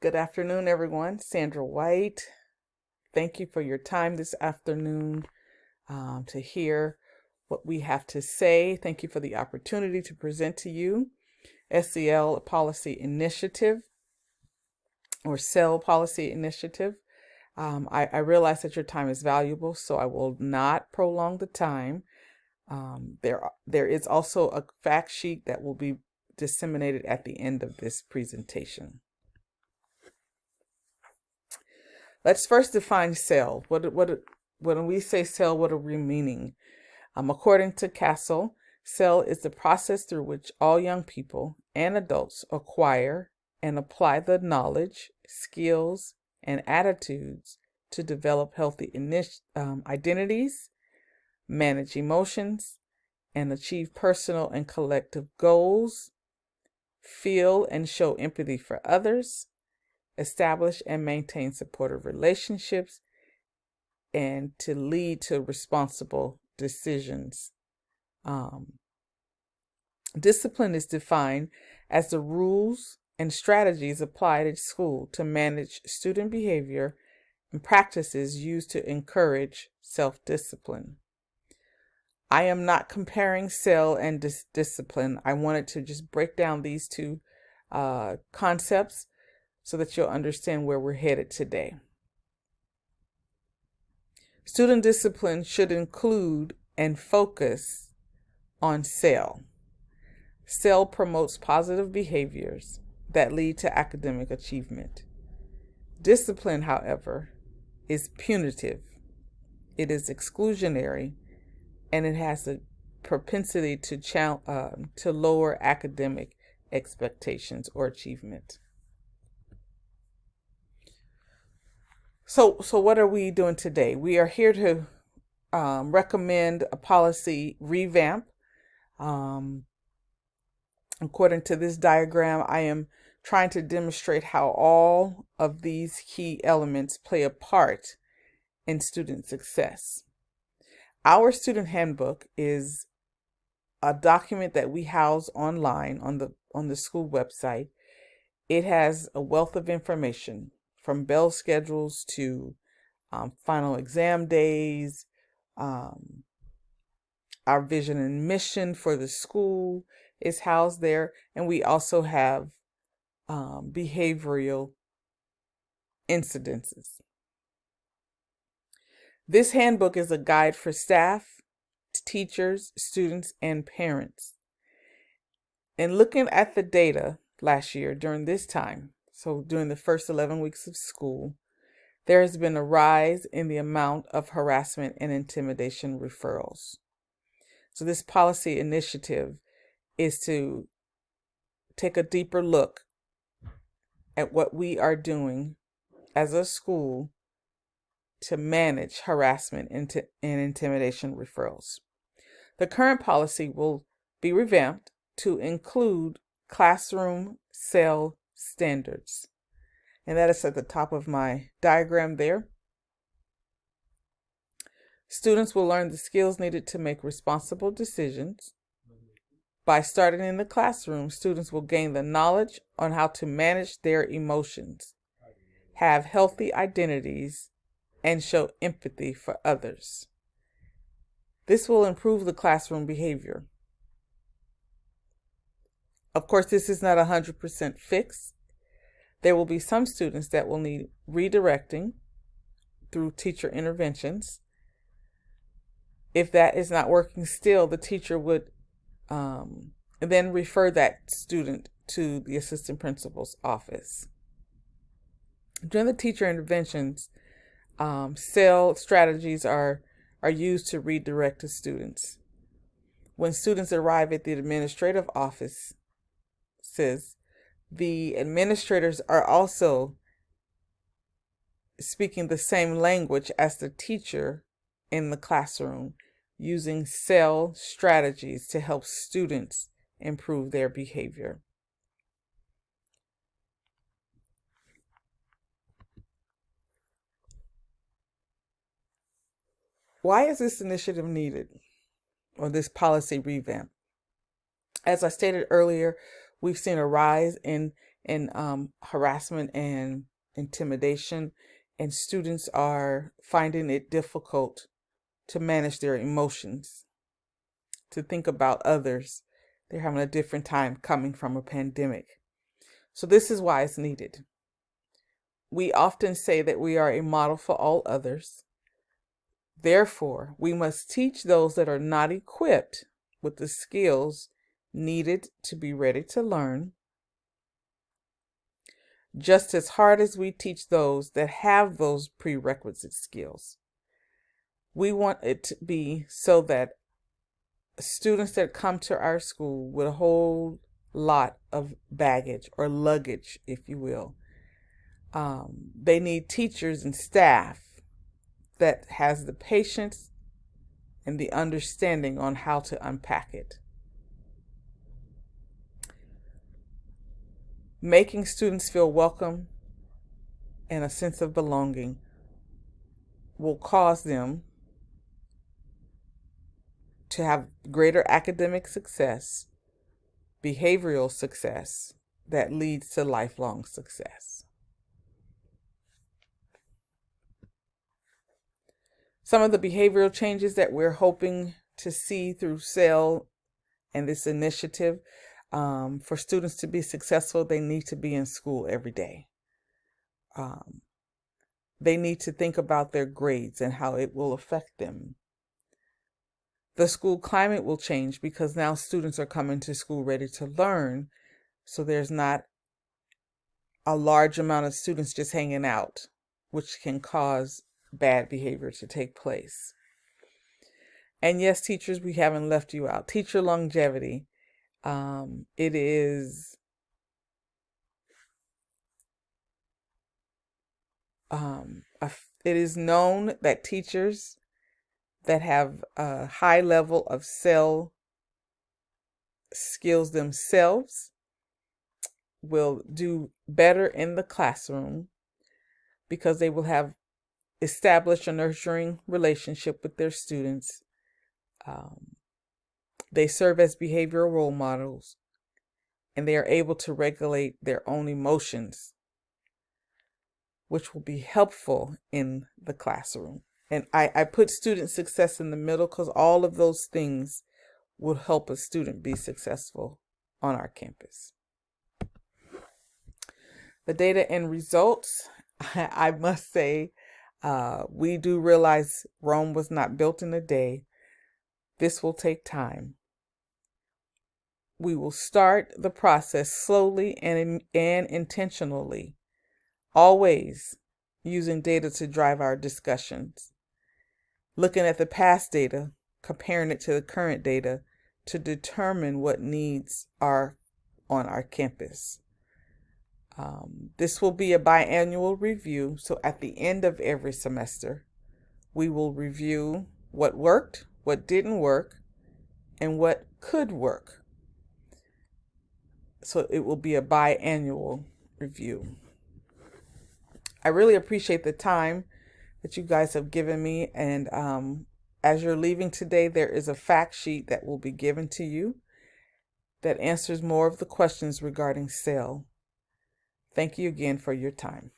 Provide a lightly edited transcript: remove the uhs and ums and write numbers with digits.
Good afternoon, everyone. Sandra White. Thank you for your time this afternoon to hear what we have to say. Thank you for the opportunity to present to you SEL Policy Initiative or SEL Policy Initiative. I realize that your time is valuable, so I will not prolong the time. There is also a fact sheet that will be disseminated at the end of this presentation. Let's first define SEL. When we say SEL, what are we meaning? According to Castle, SEL is the process through which all young people and adults acquire and apply the knowledge, skills, and attitudes to develop healthy identities, manage emotions, and achieve personal and collective goals, feel and show empathy for others, establish and maintain supportive relationships, and to lead to responsible decisions. Discipline is defined as the rules and strategies applied at school to manage student behavior and practices used to encourage self-discipline. I am not comparing SEL and discipline. I wanted to just break down these two concepts so that you'll understand where we're headed today. Student discipline should include and focus on SEL. SEL promotes positive behaviors that lead to academic achievement. Discipline, however, is punitive. It is exclusionary, and it has a propensity to lower academic expectations or achievement. So what are we doing today? We are here to recommend a policy revamp. According to this diagram, I am trying to demonstrate how all of these key elements play a part in student success. Our student handbook is a document that we house online on the school website. It has a wealth of information from bell schedules to final exam days, our vision and mission for the school is housed there, and we also have behavioral incidences. This handbook is a guide for staff, teachers, students, and parents. And looking at the data last year during this time, so during the first 11 weeks of school, there has been a rise in the amount of harassment and intimidation referrals. So this policy initiative is to take a deeper look at what we are doing as a school to manage harassment and intimidation referrals. The current policy will be revamped to include classroom SEL standards. And that is at the top of my diagram there. Students will learn the skills needed to make responsible decisions. By starting in the classroom, students will gain the knowledge on how to manage their emotions, have healthy identities, and show empathy for others. This will improve the classroom behavior. Of course, this is not 100% fixed. There will be some students that will need redirecting through teacher interventions. If that is not working still, the teacher would then refer that student to the assistant principal's office. During the teacher interventions, SEL strategies are used to redirect the students. When students arrive at the administrative offices, the administrators are also speaking the same language as the teacher in the classroom, using SEL strategies to help students improve their behavior. Why is this initiative needed, or this policy revamp? As I stated earlier, we've seen a rise in and harassment and intimidation, and students are finding it difficult to manage their emotions, to think about others. They're having a different time coming from a pandemic. So this is why it's needed. We often say that we are a model for all others. Therefore, we must teach those that are not equipped with the skills needed to be ready to learn, just as hard as we teach those that have those prerequisite skills. We want it to be so that students that come to our school with a whole lot of baggage or luggage, if you will, they need teachers and staff that has the patience and the understanding on how to unpack it. Making students feel welcome and a sense of belonging will cause them to have greater academic success, behavioral success that leads to lifelong success. Some of the behavioral changes that we're hoping to see through SEL and this initiative, for students to be successful, they need to be in school every day. They need to think about their grades and how it will affect them. The school climate will change because now students are coming to school ready to learn, so there's not a large amount of students just hanging out, which can cause bad behavior to take place. And yes, teachers, we haven't left you out. Teacher longevity. It is known that teachers that have a high level of SEL skills themselves will do better in the classroom because they will have established a nurturing relationship with their students. They serve as behavioral role models, and they are able to regulate their own emotions, which will be helpful in the classroom. And I put student success in the middle because all of those things will help a student be successful on our campus. The data and results, I must say, we do realize Rome was not built in a day. This will take time. We will start the process slowly and intentionally, always using data to drive our discussions. Looking at the past data, comparing it to the current data to determine what needs are on our campus. This will be a biannual review, so at the end of every semester, we will review what worked, what didn't work, and what could work. So it will be a biannual review. I really appreciate the time that you guys have given me, and as you're leaving today, there is a fact sheet that will be given to you that answers more of the questions regarding SEL. Thank you again for your time.